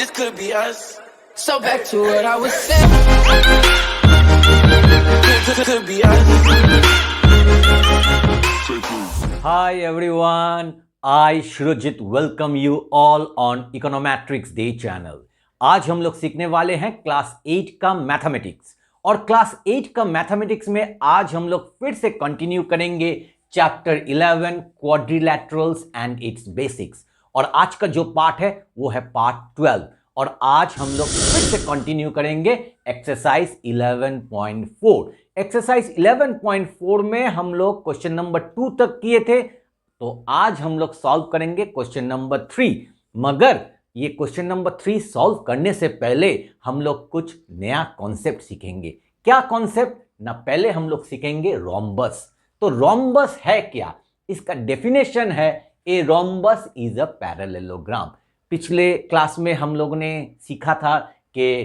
this could be us. So back to what I was saying. Could be us. Hi everyone, I Shrujit welcome you all on Econometrics Day channel. आज हम लोग सीखने वाले हैं class 8 का mathematics और class 8 का mathematics में आज हम लोग फिर से कंटिन्यू करेंगे चैप्टर 11 क्वाड्रिलैटरल्स एंड इट्स बेसिक्स। और आज का जो पार्ट है वो है पार्ट 12 और आज हम लोग फिर से कंटिन्यू करेंगे एक्सरसाइज 11.4। एक्सरसाइज 11.4 में हम लोग क्वेश्चन नंबर 2 तक किए थे, तो आज हम लोग सॉल्व करेंगे क्वेश्चन नंबर 3। मगर ये क्वेश्चन नंबर 3 सॉल्व करने से पहले हम लोग कुछ नया कॉन्सेप्ट सीखेंगे। क्या कॉन्सेप्ट ना, पहले हम लोग सीखेंगे रोम्बस। तो रोम्बस है क्या, इसका डेफिनेशन है a rhombus is a parallelogram. पिछले क्लास में हम लोगों ने सीखा था कि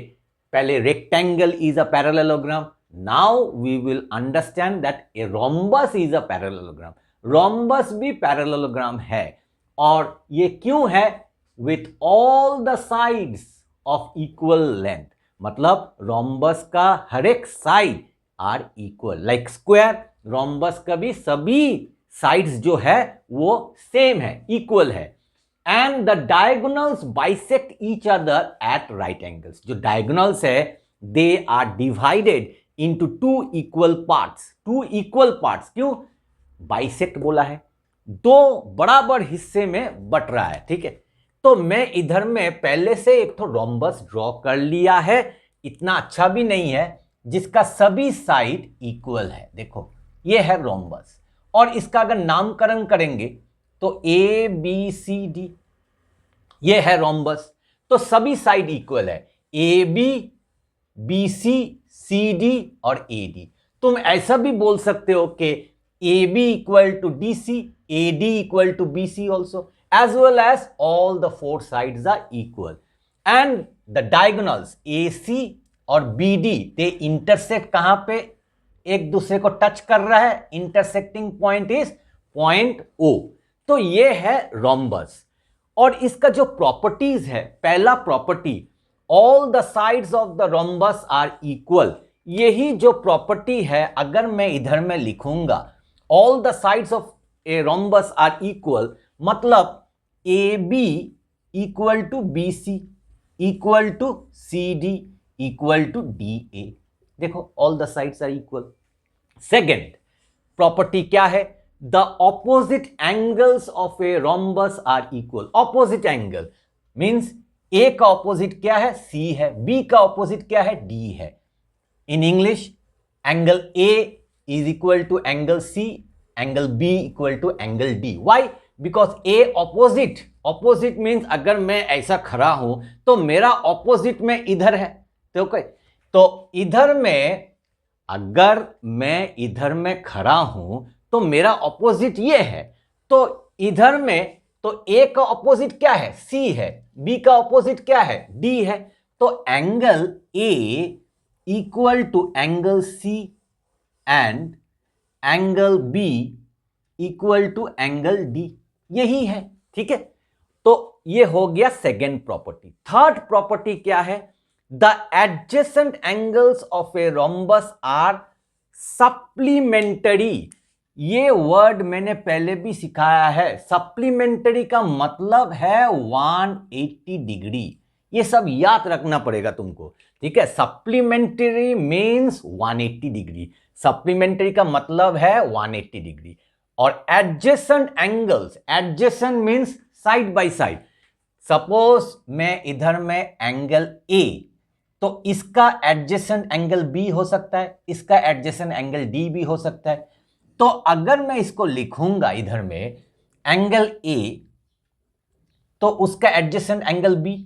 पहले rectangle is a parallelogram. Now we will understand that a rhombus is a parallelogram. Rhombus भी पैरेललोग्राम है और ये क्यों है, with all the sides of equal length. मतलब रोम्बस का हर एक side are equal, like square. Rhombus का भी सभी साइड्स जो है वो सेम है, इक्वल है। And the diagonals bisect each other at right angles. जो डायगोनल्स है they are divided into two equal parts. Two equal parts क्यों बाइसेक्ट बोला है, दो बराबर हिस्से में बट रहा है। ठीक है, तो मैं इधर में पहले से एक तो रोम्बस ड्रॉ कर लिया है, इतना अच्छा भी नहीं है, जिसका सभी साइड इक्वल है। देखो ये है रोम्बस और इसका अगर नामकरण करेंगे तो ए बी सी डी, ये है रोम्बस। तो सभी साइड इक्वल है, A B C C D और ए डी। तुम ऐसा भी बोल सकते हो कि A B equal to D C, A D equal to B C also, as well as all the four sides are equal and the diagonals AC और BD they intersect कहां पे, एक दूसरे को टच कर रहा है, intersecting point is point O। तो ये है रोम्बस और इसका जो प्रॉपर्टीज है, पहला property all the sides of the rhombus are equal। यही जो प्रॉपर्टी है अगर मैं इधर में लिखूंगा all the sides of a rhombus are equal, मतलब A B equal to B C equal to C D equal to D A. देखो all the sides are equal. Second property क्या है, the opposite angles of a rhombus are equal. Opposite angle means A का opposite क्या है, सी है, B का opposite क्या है, डी है। In English angle A is equal to angle C, angle B equal to angle D. Why, because A opposite, opposite means अगर मैं ऐसा खड़ा हूं तो मेरा ऑपोजिट में इधर है। तो इधर में अगर मैं इधर में खड़ा हूं तो मेरा ऑपोजिट ये है, तो इधर में तो ए का ऑपोजिट क्या है, सी है, बी का ऑपोजिट क्या है, डी है। तो angle A equal to angle C and angle B equal to angle D, यही है। ठीक है, तो ये हो गया सेकेंड प्रॉपर्टी। थर्ड प्रॉपर्टी क्या है, the adjacent angles of a rhombus are supplementary. ये वर्ड मैंने पहले भी सिखाया है। सप्लीमेंटरी का मतलब है 180 डिग्री। ये सब याद रखना पड़ेगा तुमको। ठीक है, सप्लीमेंटरी मीन्स 180 डिग्री। सप्लीमेंटरी का मतलब है 180 डिग्री। और adjacent angles, adjacent means side by side. Suppose मैं इधर में एंगल ए, तो इसका एडजेसेंट एंगल बी हो सकता है, इसका एडजेसेंट एंगल डी भी हो सकता है। तो अगर मैं इसको लिखूंगा इधर में एंगल ए, तो उसका एडजेसेंट एंगल बी,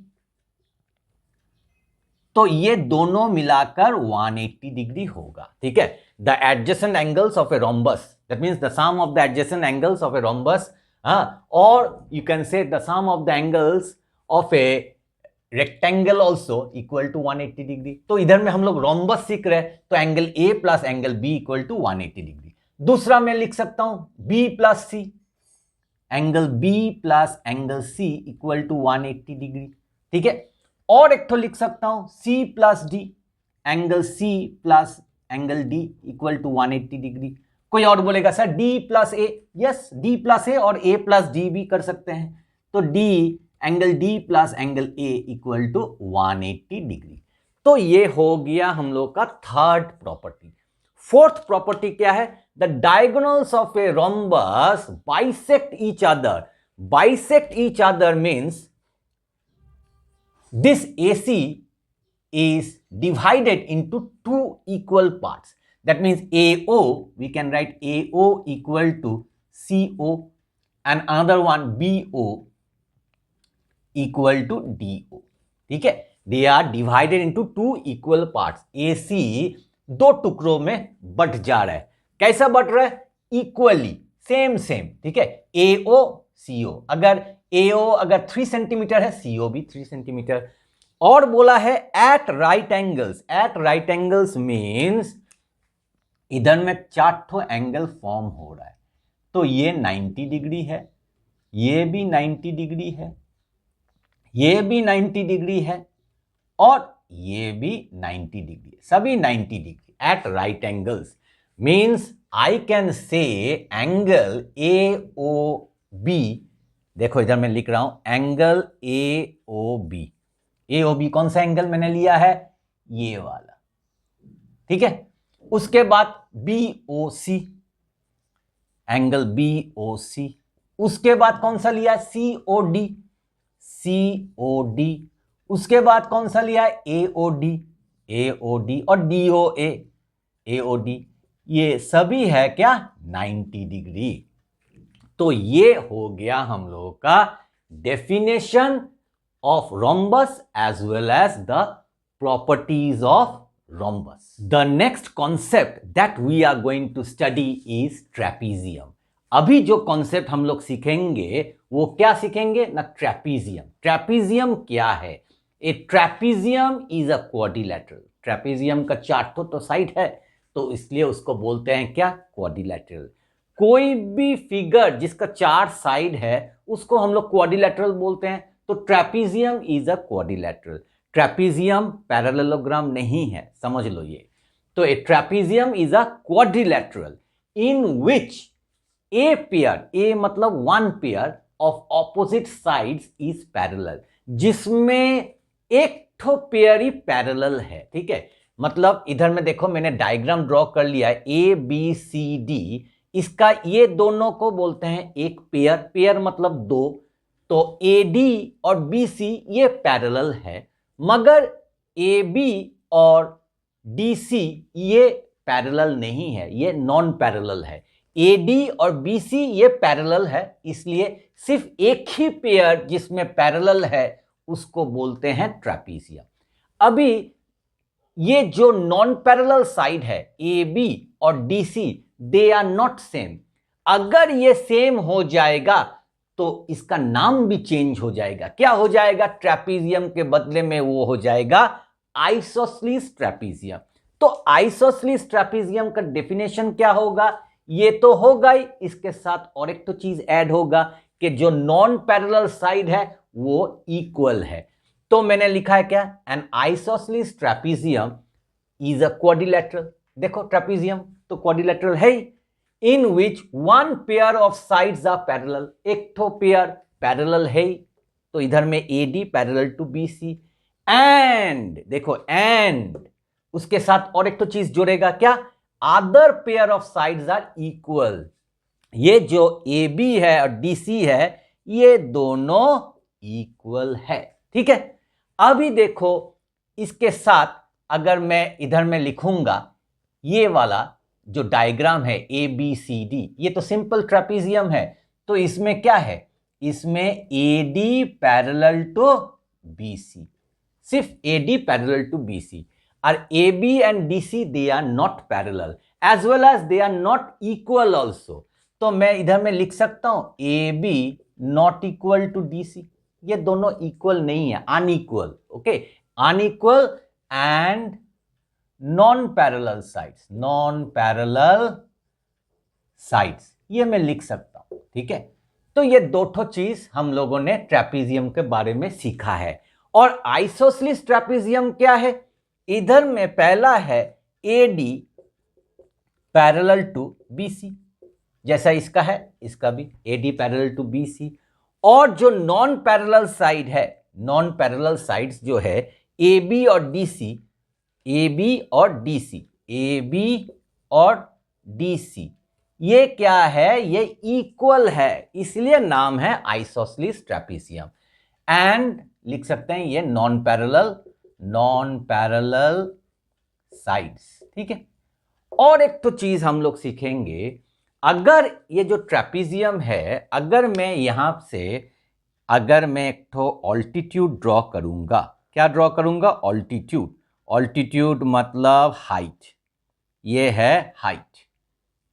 तो ये दोनों मिलाकर 180 डिग्री होगा। ठीक है, the adjacent angles of a rhombus, that means the sum of the adjacent angles of a rhombus, or you can say the sum of the angles of a rectangle also equal to 180 degree. तो इधर में हम लोग rhombus सीख रहे हैं, तो angle A plus angle B equal to 180 degree. दूसरा मैं लिख सकता हूं B plus C, angle B plus angle C equal to 180 degree. ठीक है, और एक तो लिख सकता हूं C plus D, angle C plus angle D equal to 180 degree. कोई और बोलेगा sir D plus A, yes D plus A और A प्लस D भी कर सकते हैं, तो D angle D plus angle A equal to 180 degree. तो ये हो गया हम लोग का थर्ड प्रॉपर्टी। फोर्थ प्रॉपर्टी क्या है? The diagonals of a rhombus bisect each other. Bisect each other means this AC is divided into two equal parts. That means AO, we can write AO equal to CO and another one BO equal to DO. ठीक है, they are divided into two equal parts. AC दो टुकड़ों में but जा रहा है। कैसा but रहा है? Equally, same same. ठीक है, AO CO, अगर AO अगर 3 सेंटीमीटर है, CO भी 3 सेंटीमीटर। और बोला है at right angles. At right angles means इधर में 4 ठो एंगल फॉर्म हो रहा है, तो ये 90 डिग्री है, ये भी 90 डिग्री है, ये भी 90 डिग्री है और ये भी 90 डिग्री है, सभी 90 degree at right angles. Means I can say angle AOB, देखो इधर मैं लिख रहा हूं एंगल AOB। AOB कौन सा एंगल मैंने लिया है? ये वाला। ठीक है, उसके बाद BOC, एंगल BOC। उसके बाद कौन सा लिया है? COD, COD। उसके बाद कौन सा लिया है? AOD, AOD और DOA, AOD। ये सभी है क्या? 90 डिग्री। तो ये हो गया हम लोगों का definition of rhombus as well as the properties of rhombus. The next concept that we are going to study is trapezium. अभी जो कॉन्सेप्ट हम लोग सीखेंगे वो क्या सीखेंगे ना? ट्रेपीजियम। ट्रेपीजियम क्या है? ए trapezium is a quadrilateral. Trapezium का 4 तो साइड है, तो इसलिए उसको बोलते हैं क्या? क्वाड्रिलेटरल। कोई भी फिगर जिसका 4 साइड है उसको हम लोग क्वाड्रिलेटरल बोलते हैं, तो trapezium is a quadrilateral. Trapezium parallelogram नहीं है, समझ लो ये। तो a trapezium is a quadrilateral in which a pair, a मतलब 1 pair of opposite sides is parallel, जिसमें एक ठो पेयर ही पैरेलल है। ठीक है, मतलब इधर में देखो मैंने डायग्राम ड्रॉ कर लिया है ABCD, इसका ये दोनों को बोलते हैं एक पेयर। पेयर मतलब 2, तो AD और BC ये पैरेलल है, मगर AB और DC ये पैरेलल नहीं है, ये नॉन पैरेलल है। AD और BC ये पैरेलल है, इसलिए सिर्फ एक ही पेयर जिसमें पैरेलल है उसको बोलते हैं ट्रेपीजियम। अभी ये जो नॉन पैरेलल साइड है AB और DC, they are not same. अगर ये सेम हो जाएगा तो इसका नाम भी चेंज हो जाएगा। क्या हो जाएगा? ट्रेपीजियम के बदले में वो हो जाएगा आइसोसेलेस ट्रेपीजियम। तो आइसोसेलेस ट्रेपीजियम का डेफिनेशन क्या होगा? ये तो होगा ही, इसके साथ और एक तो चीज ऐड होगा कि जो नॉन पैरेलल साइड है वो इक्वल है। तो मैंने लिखा है क्या? An isosceles trapezium is a quadrilateral. देखो ट्रेपीजियम तो क्वाड्रिलेटरल है ही, in which 1 pair of sides are parallel, एक तो पेयर पैरेलल है ही, तो इधर में AD parallel to BC and देखो एंड उसके साथ और एक तो चीज जोड़ेगा क्या? Other pair of sides are equal. ये जो AB है और DC है ये दोनों इक्वल है। ठीक है, अभी देखो इसके साथ अगर मैं इधर में लिखूंगा ये वाला जो डायग्राम है ABCD, ये तो सिंपल ट्रेपीजियम है, तो इसमें क्या है? इसमें AD पैरेलल टू BC, सिर्फ AD पैरेलल टू BC, और AB and DC they are not parallel as well as they are not equal also. तो मैं इधर में लिख सकता हूं AB not equal to DC, ये दोनों इक्वल नहीं है, unequal. Okay, unequal and non parallel sides, non parallel sides, ये मैं लिख सकता हूं। ठीक है, तो ये 2 चीज हम लोगों ने ट्रेपीजियम के बारे में सीखा है। और आइसोसेलेस ट्रेपेजियम क्या है? इधर में पहला है एडी पैरेलल टू बीसी, जैसा इसका है इसका भी एडी पैरेलल टू बीसी। और जो नॉन पैरेलल साइड है, नॉन पैरेलल साइड्स जो है ए बी और डीसी, ए बी और डीसी, ए बी और डीसी, ये क्या है? ये इक्वल है, इसलिए नाम है आइसोसेलेस ट्रेपेजियम। एंड लिख सकते हैं ये नॉन पैरेलल साइड्स, ठीक है। और एक तो चीज हम लोग सीखेंगे, अगर ये जो ट्रेपेजियम है, अगर मैं यहां से अगर मैं एक तो ऑल्टीट्यूड ड्रॉ करूंगा, क्या ड्रॉ करूंगा? ऑल्टीट्यूड। ऑल्टीट्यूड मतलब हाइट, ये है हाइट,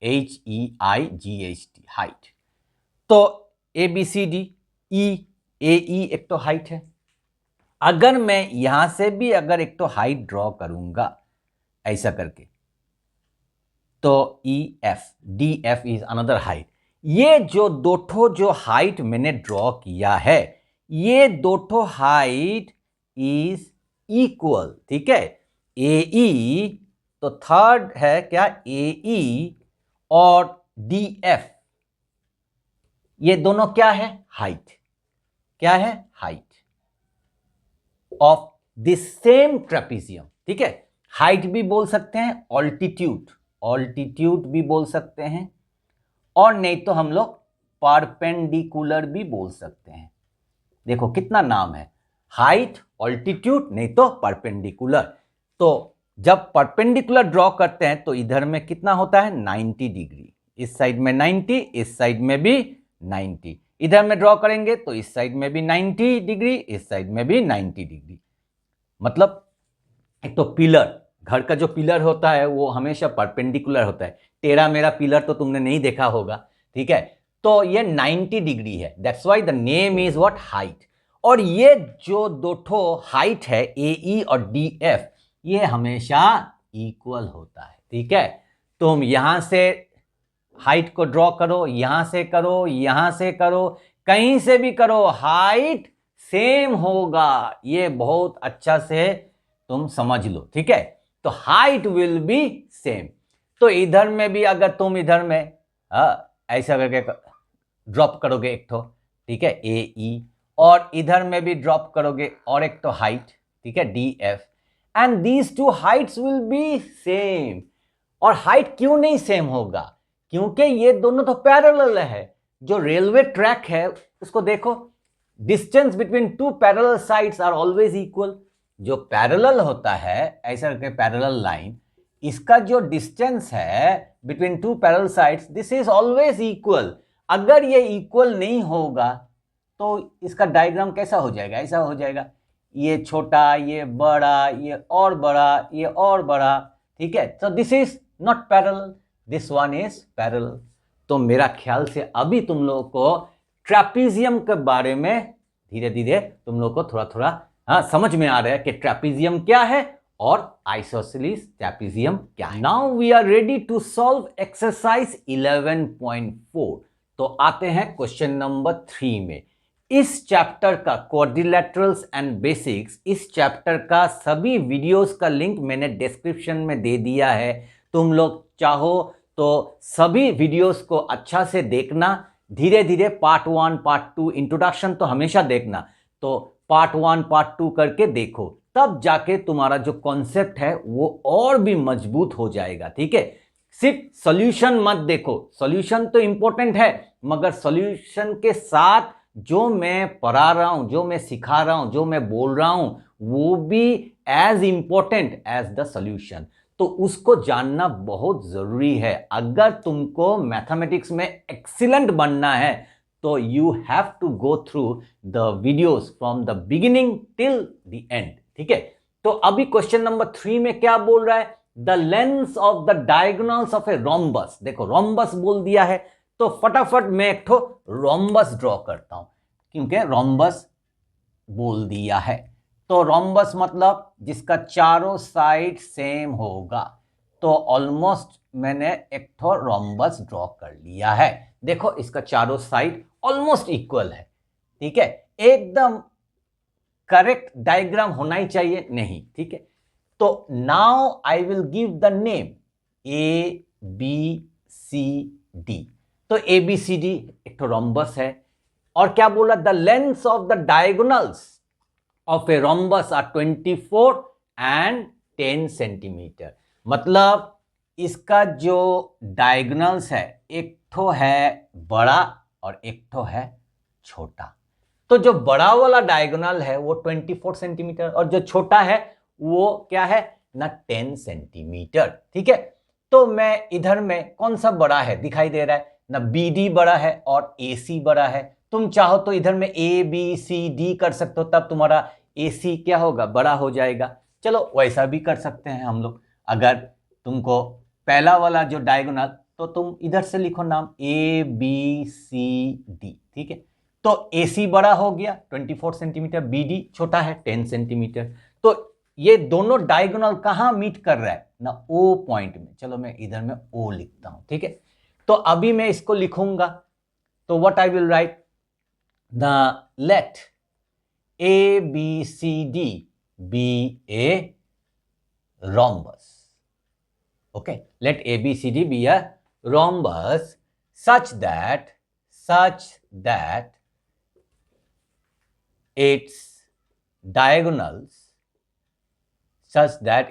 HEIGHT, हाइट। तो ABCD, EAE एक तो हाइट है। अगर मैं यहां से भी अगर एक तो हाइट ड्रॉ करूंगा ऐसा करके, तो EF, DF is another height. ये जो दो ठो जो हाइट मैंने ड्रॉ किया है, ये दो ठो हाइट इज इक्वल, ठीक है। AE, तो थर्ड है क्या? AE और DF, ये दोनों क्या है? हाइट। क्या है? Height of this same trapezium, ठीक है। हाइट भी बोल सकते हैं, ऑल्टीट्यूड, ऑल्टीट्यूड भी बोल सकते हैं, और नहीं तो हम लोग परपेंडिकुलर भी बोल सकते हैं। देखो कितना नाम है, हाइट, ऑल्टीट्यूड, नहीं तो परपेंडिकुलर। तो जब परपेंडिकुलर ड्रॉ करते हैं तो इधर में कितना होता है? 90 डिग्री, इस साइड में 90, इस साइड में भी 90। इधर में ड्रॉ करेंगे तो इस साइड में भी 90 डिग्री, इस साइड में भी 90 डिग्री। मतलब एक तो पिलर, घर का जो पिलर होता है वो हमेशा परपेंडिकुलर होता है। तेरा मेरा पिलर तो तुमने नहीं देखा होगा, ठीक है। तो ये 90 डिग्री है, that's why the name is what? Height. और ये जो दो ठो हाइट है AE और DF, ये हमेशा इक्वल होता है, ठीक है। तुम यहां से हाइट को ड्रॉ करो, यहां से करो, यहां से करो, कहीं से भी करो, हाइट सेम होगा। ये बहुत अच्छा से तुम समझ लो, ठीक है। तो हाइट विल बी सेम। तो इधर में भी अगर तुम इधर में ऐसा करके ड्रॉप करोगे एक तो, ठीक है, AE, और इधर में भी ड्रॉप करोगे और एक तो हाइट, ठीक है, DF, and these two Heights will be same. और हाइट क्यों नहीं सेम होगा? क्योंकि ये दोनों तो पैरेलल है। जो रेलवे ट्रैक है उसको देखो, distance between two parallel sides are always equal. जो पैरेलल होता है ऐसा करके पैरेलल लाइन, इसका जो डिस्टेंस है between two parallel sides, this is always equal. अगर ये इक्वल नहीं होगा तो इसका डायग्राम कैसा हो जाएगा? ऐसा हो जाएगा, ये छोटा, ये बड़ा, ये और बड़ा, ये और बड़ा, ठीक है। तो this is not parallel, this one is parallel. तो मेरा ख्याल से अभी तुम लोगों को ट्रेपेजियम के बारे में धीरे धीरे तुम लोगों को थोड़ा थोड़ा समझ में आ रहा है कि ट्रेपेजियम क्या है और आइसोसेलेस ट्रेपेजियम क्या है। Now we are ready to solve exercise 11.4। तो आते हैं क्वेश्चन नंबर 3 में। इस चैप्टर का क्वाड्रिलेटरल्स एंड बेसिक्स, इस चैप्टर का सभी वीडियोस का लिंक मैंने डिस्क्रिप्शन में दे दिया है। तुम लोग चाहो तो सभी वीडियोस को अच्छा से देखना, धीरे धीरे पार्ट 1 पार्ट 2, इंट्रोडक्शन तो हमेशा देखना, तो पार्ट 1 पार्ट 2 करके देखो, तब जाके तुम्हारा जो कॉन्सेप्ट है वो और भी मजबूत हो जाएगा, ठीक है। सिर्फ सॉल्यूशन मत देखो, सॉल्यूशन तो इंपॉर्टेंट है, मगर सॉल्यूशन के साथ जो मैं पढ़ा रहा हूं, जो मैं सिखा रहा हूं, जो मैं बोल रहा हूं, वो भी as important as the solution. तो उसको जानना बहुत जरूरी है। अगर तुमको मैथमेटिक्स में एक्सीलेंट बनना है तो you have to go through the videos from the beginning till the end, ठीक है। तो अभी क्वेश्चन नंबर 3 में क्या बोल रहा है? The length of the diagonals of a rhombus. देखो रोम्बस बोल दिया है तो फटाफट मैं एक ठो रोम्बस ड्रॉ करता हूं, क्योंकि रोम्बस बोल दिया है। तो रोम्बस मतलब जिसका चारों साइड सेम होगा। तो ऑलमोस्ट मैंने एक ठो रोम्बस ड्रॉ कर लिया है। देखो इसका चारों साइड ऑलमोस्ट इक्वल है, ठीक है, एकदम करेक्ट डायग्राम होना ही चाहिए? नहीं, ठीक है। तो now I will give the name A B C D. तो ए बी सी डी एक तो रोम्बस है, और क्या बोला, the length of the diagonals of a rhombus are 24 and 10 centimetre. मतलब इसका जो डायगोनल्स है, एक तो है बड़ा और एक तो है छोटा। तो जो बड़ा वाला डायगोनल है वो 24 सेंटीमीटर, और जो छोटा है वो क्या है ना, 10 सेंटीमीटर, ठीक है। तो मैं इधर में कौन सा बड़ा है दिखाई दे रहा है ना, बी डी बड़ा है और ए सी बड़ा है। तुम चाहो तो इधर में ए बी सी डी कर सकते हो, तब तुम्हारा ए सी क्या होगा, बड़ा हो जाएगा। चलो वैसा भी कर सकते हैं हम लोग। अगर तुमको पहला वाला जो डायगोनल, तो तुम इधर से लिखो नाम ए बी सी डी, ठीक है। तो ए सी बड़ा हो गया 24 सेंटीमीटर, बी डी छोटा है 10 सेंटीमीटर। तो ये दोनों डायगोनल कहां मीट कर रहा है ना, ओ पॉइंट में। चलो मैं इधर में ओ लिखता हूं, ठीक है। तो अभी मैं इसको लिखूंगा, तो what I will write, the let A B C D B A rhombus. Okay, let ABCD be a rhombus such that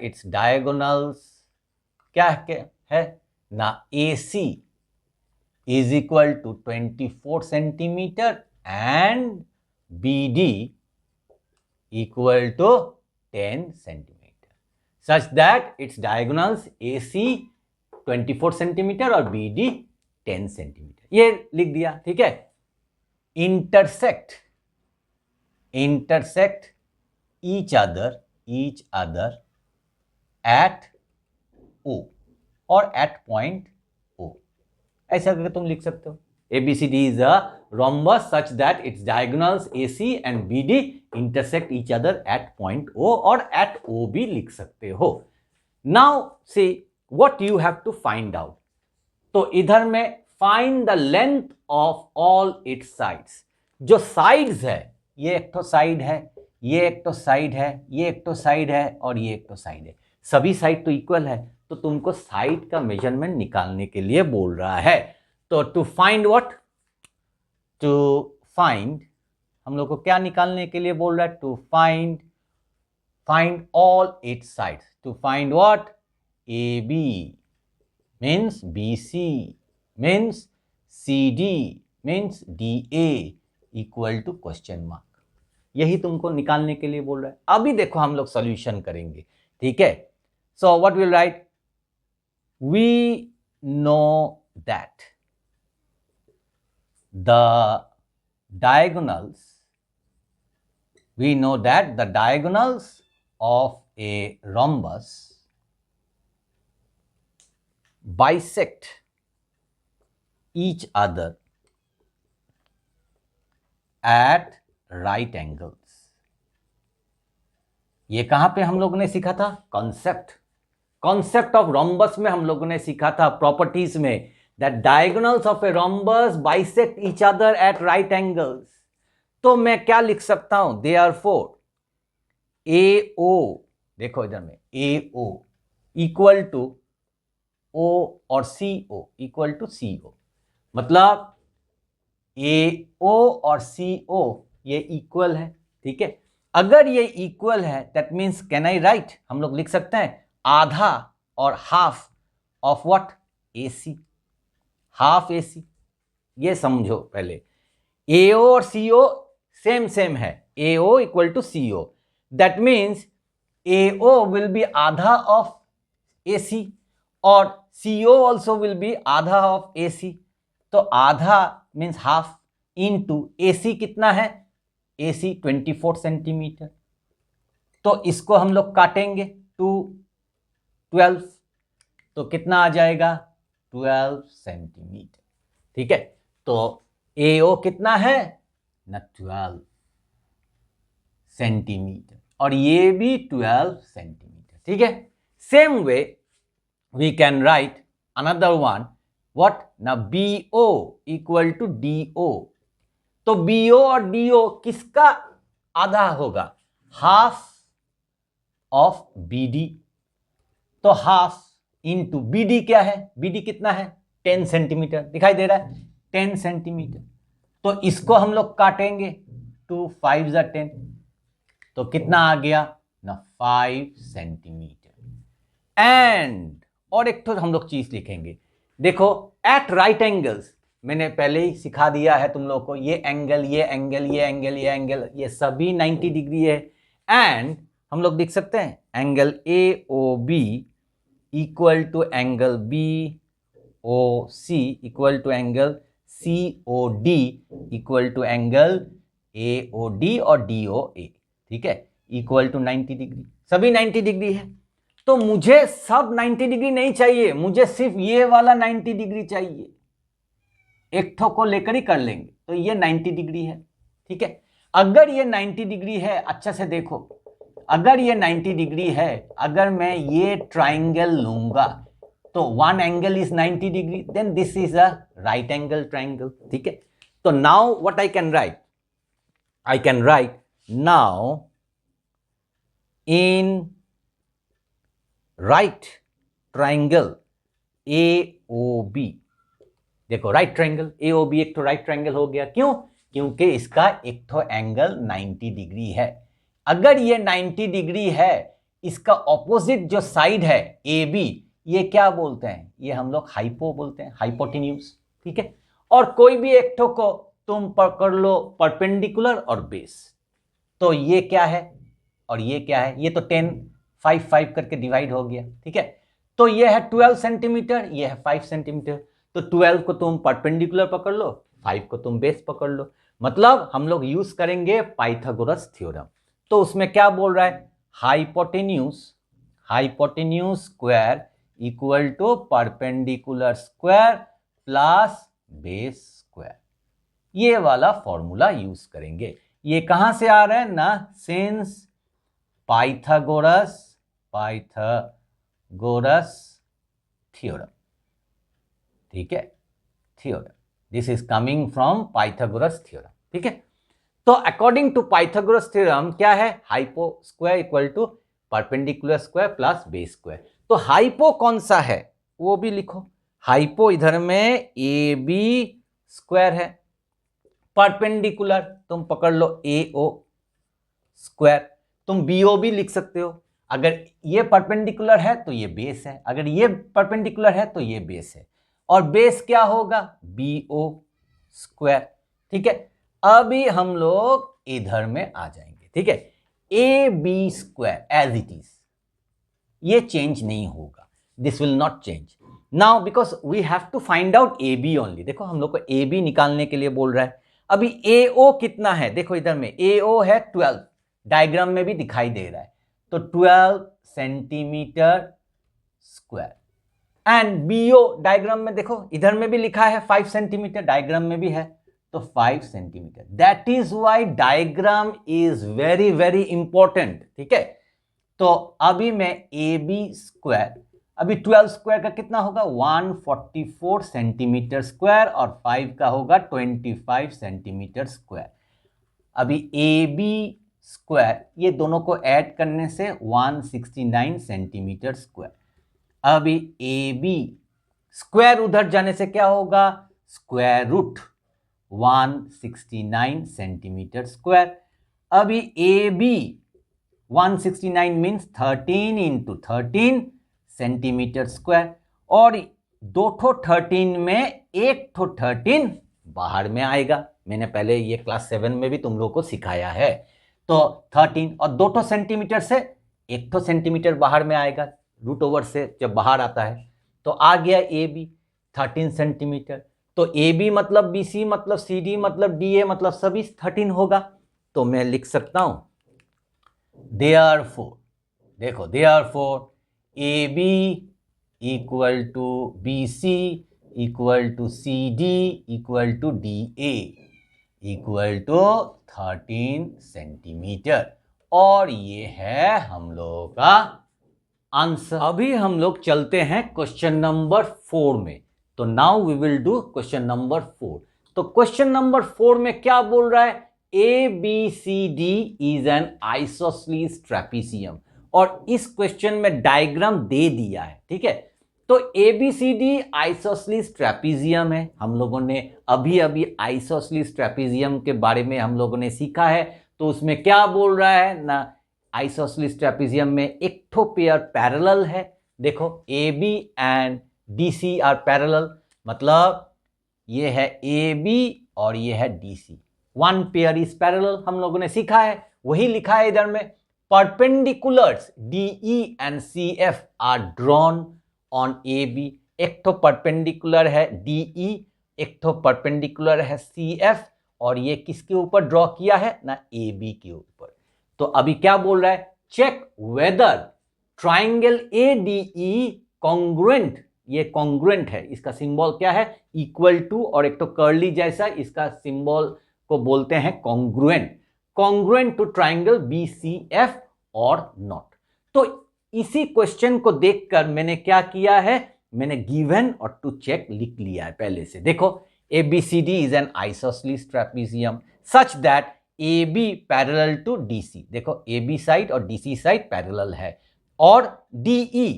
its diagonals क्या है ना, AC is equal to 24 centimetre and BD equal to 10 centimetre, such that its diagonals AC 24 centimetre और BD 10 centimetre. ये लिख दिया, ठीक है। Intersect each other at O और at point O, ऐसा करके तुम लिख सकते हो। ABCD is a rhombus such that its diagonals AC and BD intersect each other at point O, और at O भी लिख सकते हो। Now see what you have to find out. तो इधर में find the length of all its sides. जो sides है, ये एक तो साइड है, ये एक तो साइड है, ये एक तो साइड है और ये एक तो साइड है। सभी साइड तो इक्वल है, तो तुमको साइड का मेजरमेंट निकालने के लिए बोल रहा है। तो to find what, to find, हम लोग को क्या निकालने के लिए बोल रहा है, to find all its sides. To find what, A B means B C means C D means D A equal to question mark. यही तुमको निकालने के लिए बोल रहा है। अभी देखो हम लोग सॉल्यूशन करेंगे, ठीक है। So what will write, we know that the diagonals of a rhombus bisect each other at right angles। ये कहां पे हम लोगों ने सीखा था, कॉन्सेप्ट ऑफ रोम्बस में हम लोगों ने सीखा था, प्रॉपर्टीज में, that diagonals of a rhombus bisect each other at right angles। तो मैं क्या लिख सकता हूं, therefore AO, देखो इधर में AO इक्वल टू O और CO इक्वल टू CO। मतलब AO और CO ये इक्वल है, ठीक है। अगर ये इक्वल है that means can I write, हम लोग लिख सकते हैं आधा और half of what, AC, half AC। ये समझो पहले, AO और CO सेम है, AO equal to CO, that means AO will be आधा ऑफ AC और CO ऑल्सो विल बी आधा ऑफ AC। तो आधा मीन्स हाफ इनटू AC कितना है, AC 24 सेंटीमीटर। तो इसको हम लोग काटेंगे 12, तो कितना आ जाएगा 12 सेंटीमीटर, ठीक है। तो AO कितना है ना 12 सेंटीमीटर और ये भी 12 सेंटीमीटर, ठीक है। Same way we can write another one, what ना BO इक्वल टू DO। तो BO और DO किसका आधा होगा, हाफ ऑफ बी डी। तो हाफ इंटू बी डी क्या है, बी डी कितना है 10 सेंटीमीटर, दिखाई दे रहा है 10 सेंटीमीटर। तो इसको हम लोग काटेंगे, 2 5 जा 10, तो कितना आ गया ना 5 सेंटीमीटर। एंड और एक तो हम लोग चीज लिखेंगे, देखो एट राइट एंगल्स, मैंने पहले ही सिखा दिया है तुम लोग को, ये एंगल ये एंगल ये एंगल ये एंगल ये सभी 90 डिग्री है। एंड हम लोग लिख सकते हैं angle A O B equal to angle B O C equal to angle C O D equal to angle A O D और डी ओ ए, ठीक है, इक्वल टू 90 डिग्री, सभी 90 डिग्री है। तो मुझे सब 90 डिग्री नहीं चाहिए, मुझे सिर्फ ये वाला 90 डिग्री चाहिए, एक ठो को लेकर ही कर लेंगे। तो ये 90 डिग्री है, ठीक है। अगर ये 90 डिग्री है, अच्छा से देखो, अगर ये 90 डिग्री है, अगर मैं ये ट्राइंगल लूंगा तो one angle is 90 degree, then this is a right angle triangle, ठीक है। तो now what I can write, I can write now in right triangle AOB, देखो राइट ट्रायंगल AOB एक तो राइट ट्रायंगल हो गया, क्यों, क्योंकि इसका एक तो एंगल 90 डिग्री है। अगर ये 90 डिग्री है, इसका ऑपोजिट जो साइड है AB, ये क्या बोलते हैं, ये हम लोग हाइपो बोलते हैं, हाइपोटेन्यूज, ठीक है। और कोई भी एक ठो को तुम पकड़ लो परपेंडिकुलर और बेस, तो ये क्या है और ये क्या है, ये तो 10 5 5 करके डिवाइड हो गया, ठीक है। तो ये है 12 सेंटीमीटर, ये है 5 सेंटीमीटर, तो 12 को तुम परपेंडिकुलर पकड़ लो, 5 को तुम बेस पकड़ लो, मतलब हम लोग यूज करेंगे पाइथागोरस थ्योरम। तो उसमें क्या बोल रहा है, hypotenuse square equal to perpendicular square plus base square, ये वाला फॉर्मूला यूज करेंगे। ये कहां से आ रहा है ना, सिंस पाइथागोरस थ्योरम, ठीक है, theorem, this is coming from Pythagoras theorem, ठीक है। तो अकॉर्डिंग टू पाइथागोरस थ्योरम क्या है, hypo square equal to perpendicular square plus base square. तो हाइपो कौन सा है वो भी लिखो, हाइपो इधर में ए बी स्क्वायर है, परपेंडिकुलर तुम पकड़ लो AO स्क्वायर, तुम BO भी लिख सकते हो, अगर ये परपेंडिकुलर है तो ये बेस है, अगर ये परपेंडिकुलर है तो ये बेस है, और बेस क्या होगा BO स्क्वायर, ठीक है। अभी हम लोग इधर में आ जाएंगे, ठीक है, AB square as it is, ये चेंज नहीं होगा, this will not change now because we have to find out AB only. देखो हम लोग को AB निकालने के लिए बोल रहा है। अभी AO कितना है, देखो इधर में AO है 12, डायग्राम में भी दिखाई दे रहा है, तो 12 centimetre square. And BO diagram में देखो इधर में भी लिखा है 5 सेंटीमीटर, डायग्राम में भी है, तो 5 centimetre. That is why diagram is very very important, ठीक है। तो अभी मैं AB स्क्वायर, अभी 12 स्क्वायर का कितना होगा 144 सेंटीमीटर स्क्वायर, और 5 का होगा 25 सेंटीमीटर स्क्वायर। अभी AB स्क्वायर, ये दोनों को ऐड करने से 169 सेंटीमीटर स्क्वायर। अभी AB स्क्वायर उधर जाने से क्या होगा, स्क्वायर रूट 169 सेंटीमीटर स्क्वायर। अभी AB 169 means 13 into 13 centimetre square, और दो ठो 13 में एक ठो 13 बाहर में आएगा, मैंने पहले ये क्लास 7 में भी तुम लोग को सिखाया है। तो 13 और दो ठो सेंटीमीटर से एक ठो सेंटीमीटर बाहर में आएगा, रूट ओवर से जब बाहर आता है, तो आ गया AB 13 सेंटीमीटर। तो AB मतलब BC मतलब CD मतलब DA मतलब सभी 13 होगा। तो मैं लिख सकता हूं देयरफॉर, देखो therefore AB equal to BC equal to CD equal to DA equal to 13 centimetre, और ये है हम लोगों का आंसर। अभी हम लोग चलते हैं क्वेश्चन नंबर 4 में। तो now we will do question number 4। तो क्वेश्चन नंबर 4 में क्या बोल रहा है, ABCD is an isosceles trapezium, और इस क्वेश्चन में डायग्राम दे दिया है, ठीक है। तो ABCD आइसोसेलेस ट्रेपीजियम है। हम लोगों ने अभी अभी आइसोसेलेस ट्रेपीजियम के बारे में हम लोगों ने सीखा है। तो उसमें क्या बोल रहा है ना, आइसोसेलेस ट्रेपीजियम में एक ठो पेयर पैरेलल है। देखो AB and DC are parallel, मतलब ये है AB और ये है DC, one pair is parallel, हम लोगों ने सीखा है, वही लिखा है इधर में। Perpendiculars DE and CF are drawn on AB, एक तो परपेंडिकुलर है DE, एक तो परपेंडिकुलर है CF, और ये किसके ऊपर ड्रॉ किया है ना, AB के ऊपर। तो अभी क्या बोल रहा है, check whether triangle ADE congruent, ये कॉन्ग्रुएंट है, इसका सिंबल क्या है, इक्वल टू, और एक तो कर्ली जैसा, इसका सिंबल को बोलते हैं congruent, congruent to triangle BCF और नॉट। तो इसी क्वेश्चन को देखकर मैंने क्या किया है, मैंने गिवन और टू चेक लिख लिया है पहले से। देखो ABCD is an isosceles trapezium such that AB parallel to DC, देखो AB साइड और DC साइड पैरेलल है, और DE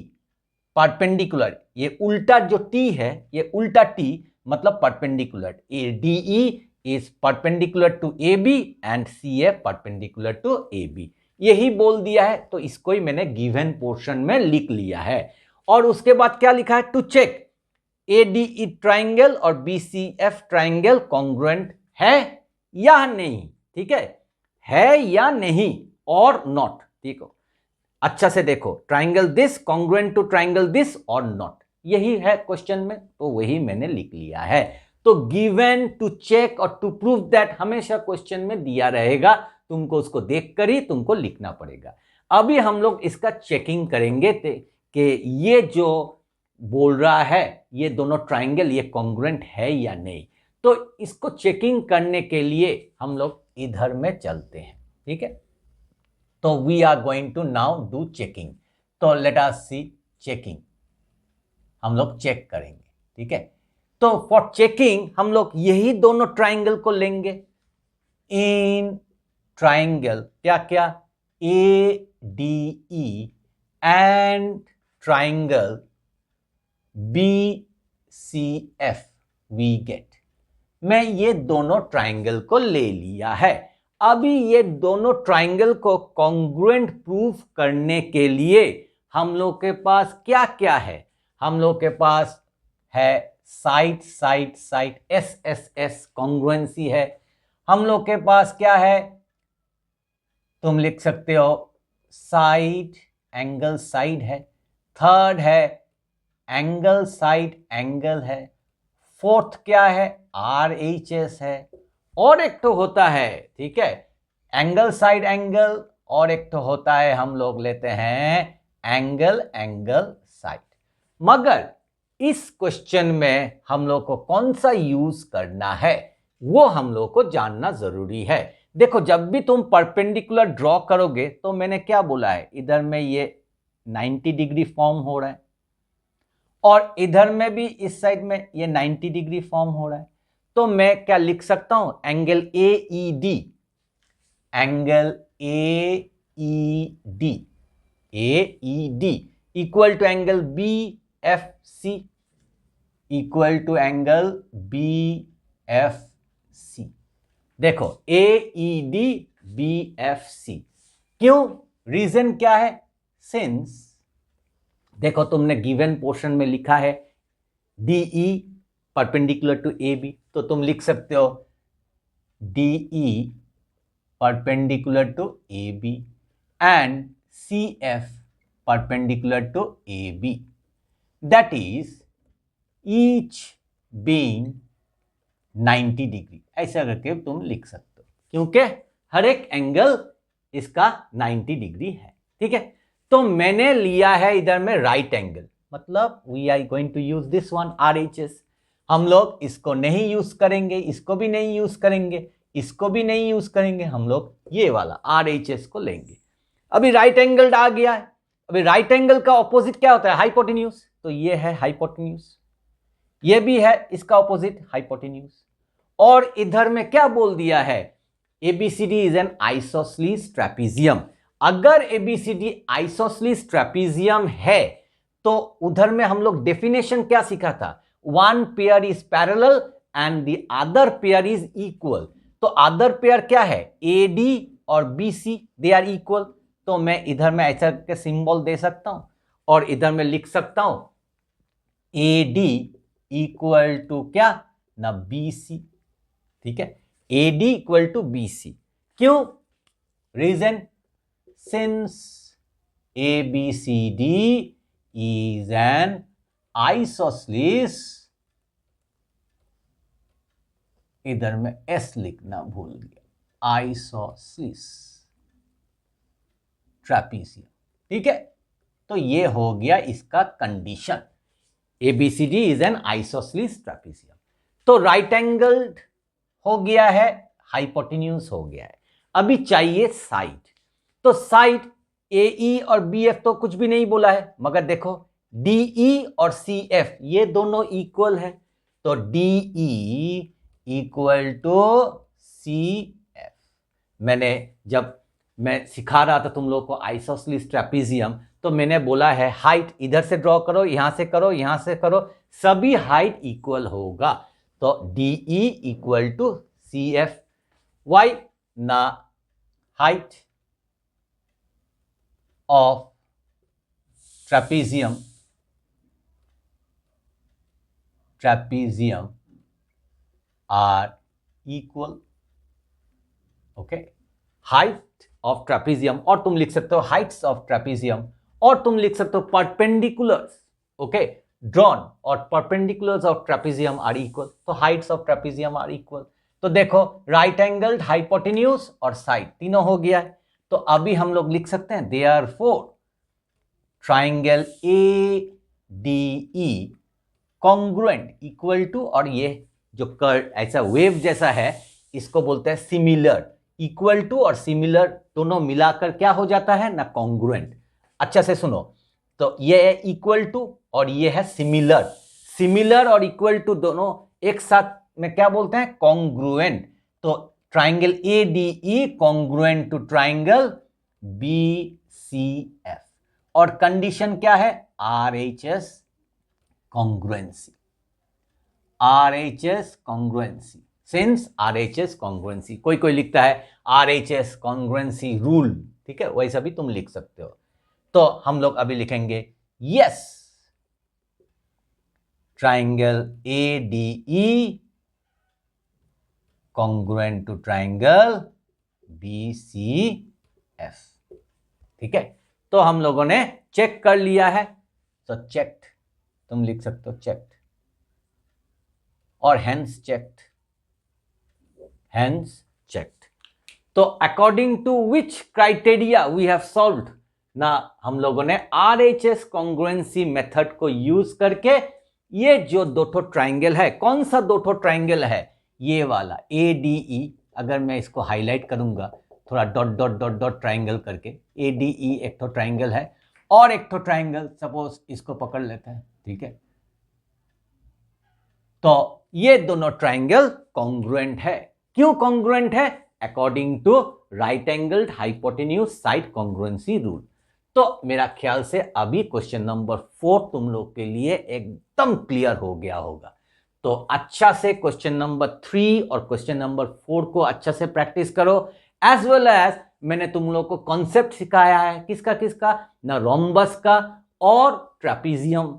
परपेंडिकुलर, ये उल्टा जो T है, ये उल्टा T मतलब perpendicular, DE is perpendicular to AB and CF perpendicular to AB, यही बोल दिया है। तो इसको ही मैंने गिवन पोर्शन में लिख लिया है। और उसके बाद क्या लिखा है, टू चेक ADE ट्राइंगल और BCF ट्राइंगल कॉन्ग्रुएंट है या नहीं, ठीक है या नहीं, और नॉट, ठीक हो। अच्छा से देखो, triangle this congruent to triangle this और नॉट, यही है क्वेश्चन में, तो वही मैंने लिख लिया है। तो गिवन, टू चेक और टू प्रूव दैट हमेशा क्वेश्चन में दिया रहेगा, तुमको उसको देखकर ही तुमको लिखना पड़ेगा। अभी हम लोग इसका चेकिंग करेंगे कि ये जो बोल रहा है, ये दोनों ट्राइंगल ये कॉन्ग्रुएंट है या नहीं। तो इसको चेकिंग करने के लिए हम लोग इधर में चलते हैं, ठीक है। तो we are going to now do checking. तो लेट अस सी चेकिंग, हम लोग चेक करेंगे, ठीक है। तो फॉर चेकिंग हम लोग यही दोनों ट्राइंगल को लेंगे। इन ट्राइंगल क्या क्या, ADE and triangle BCF we get, मैं ये दोनों ट्राइंगल को ले लिया है। अभी ये दोनों ट्राइंगल को कॉन्ग्रुएंट प्रूफ करने के लिए हम लोग के पास क्या क्या है, हम लोग के पास है side side side, SSS congruency है। हम लोग के पास क्या है, तुम लिख सकते हो साइड एंगल साइड है, थर्ड है एंगल साइड एंगल है, फोर्थ क्या है RHS है, और एक तो होता है, ठीक है, एंगल साइड एंगल, और एक तो होता है हम लोग लेते हैं एंगल एंगल साइड। मगर इस क्वेश्चन में हम लोग को कौन सा यूज करना है वो हम लोग को जानना जरूरी है। देखो जब भी तुम परपेंडिकुलर ड्रॉ करोगे तो मैंने क्या बोला है, इधर में ये 90 डिग्री फॉर्म हो रहा है, और इधर में भी इस साइड में ये 90 डिग्री फॉर्म हो रहा है। तो मैं क्या लिख सकता हूं, angle AED, angle AED equal to angle BFC, equal to angle BFC। देखो AED BFC, क्यों, रीजन क्या है, सिंस देखो तुमने गिवन पोर्शन में लिखा है DE परपेंडिकुलर टू AB, तो तुम लिख सकते हो DE perpendicular to AB and CF perpendicular to AB, that is each being 90 degree, ऐसा करके तुम लिख सकते हो, क्योंकि हर एक एंगल इसका 90 डिग्री है, ठीक है। तो मैंने लिया है इधर में राइट एंगल, मतलब we are going to use this one RHS। हम लोग इसको नहीं यूज करेंगे, इसको भी नहीं यूज करेंगे, इसको भी नहीं यूज करेंगे, हम लोग ये वाला RHS को लेंगे। अभी राइट एंगल आ गया है, अभी राइट एंगल का ऑपोजिट क्या होता है, हाइपोटेन्यूज, तो ये है हाइपोटेन्यूज, ये भी है इसका ऑपोजिट हाइपोटेन्यूज। और इधर में क्या बोल दिया है, ABCD is N isosceles trapezium. अगर ABCD आइसोसलीस ट्रेपीजियम है तो उधर में हम लोग डेफिनेशन क्या सीखा था? One pair is parallel and the other pair is equal. तो अदर पेयर क्या है? AD और BC, दे आर इक्वल। तो मैं इधर में ऐसा के सिंबल दे सकता हूं और इधर में लिख सकता हूं AD इक्वल टू क्या ना BC। ठीक है, AD इक्वल टू BC। क्यों? Reason, since ABCD is an isosceles, इधर में S लिखना भूल गया, आइसोसलीस ट्रेपीजियम। ठीक है, तो ये हो गया इसका condition, ABCD is N isosceles trapezium. तो राइट एंगल्ड हो गया है, हाइपोटेन्यूज हो गया है। अभी चाहिए साइड। तो साइड AE और BF तो कुछ भी नहीं बोला है, मगर देखो DE और CF ये दोनों इक्वल है। तो DE इक्वल टू CF। मैंने जब मैं सिखा रहा था तुम लोग को आइसोसलीस ट्रेपीजियम, तो मैंने बोला है हाइट इधर से ड्रॉ करो, यहां से करो, यहां से करो, सभी हाइट इक्वल होगा। तो DE equal to CF। Why ना height of trapezium are equal. Okay, height of trapezium, और तुम लिख सकते हो हाइट्स ऑफ ट्रेपीजियम, और तुम लिख सकते हो परपेंडिकुलर्स, ओके, ड्रॉन और perpendiculars of trapezium are equal. तो heights of trapezium are equal. तो देखो राइट एंगल्ड, हाइपोटेन्यूज और साइड तीनों हो गया है। तो अभी हम लोग लिख सकते हैं therefore triangle ADE congruent equal to, और ये जो कर्व ऐसा वेव जैसा है इसको बोलते हैं सिमिलर। इक्वल टू और सिमिलर दोनों मिलाकर क्या हो जाता है ना, कॉन्ग्रुएंट। अच्छा से सुनो, तो ये है इक्वल टू और ये है सिमिलर। सिमिलर और इक्वल टू दोनों एक साथ में क्या बोलते हैं, कॉन्ग्रुएंट। तो triangle ADE congruent to triangle BCF। और कंडीशन क्या है, RHS congruency. RHS congruency, since RHS congruency. कोई कोई लिखता है RHS कॉन्ग्रुएंसी रूल, ठीक है, वैसा भी तुम लिख सकते हो। तो हम लोग अभी लिखेंगे yes, triangle ADE congruent to triangle BCF। ठीक है, तो हम लोगों ने चेक कर लिया है। तो चेक्ड, तुम लिख सकते हो चेक्ड, और हेंस चेक्ड, हेंस चेक्ड। तो according to which criteria we have solved ना, हम लोगों ने RHS कॉन्ग्रुएंसी मेथड को यूज करके ये जो दो ठो ट्राइंगल है, कौन सा दो ठो ट्राइंगल है, ये वाला ADE, अगर मैं इसको हाईलाइट करूंगा थोड़ा dot dot dot dot triangle करके, ADE एक तो ट्राइंगल है, और एक तो ट्राइंगल सपोज इसको पकड़ लेते हैं, ठीक है। तो ये दोनों ट्राइंगल कॉन्ग्रुएंट है। क्यों कॉन्ग्रुएंट है? According to right angled hypotenuse side congruency rule. तो मेरा ख्याल से अभी क्वेश्चन नंबर 4 तुम लोग के लिए एकदम क्लियर हो गया होगा। तो अच्छा से क्वेश्चन नंबर 3 और क्वेश्चन नंबर 4 को अच्छा से प्रैक्टिस करो, एज वेल एज मैंने तुम लोग को कॉन्सेप्ट सिखाया है किसका किसका ना, रोम्बस का और ट्रेपीजियम।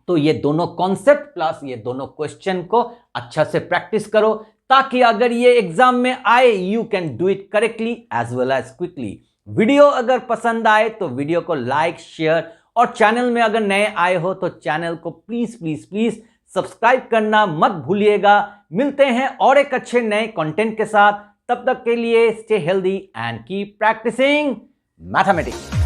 तो ये दोनों कॉन्सेप्ट प्लस ये दोनों क्वेश्चन को अच्छा से प्रैक्टिस करो, ताकि अगर ये एग्जाम में आए you can do it correctly as well as quickly. Video अगर पसंद आए तो वीडियो को लाइक, शेयर, और चैनल में अगर नए आए हो तो चैनल को प्लीज प्लीज प्लीज सब्सक्राइब करना मत भूलिएगा। मिलते हैं और एक अच्छे नए कंटेंट के साथ, तब तक के लिए stay healthy and keep practising mathematics.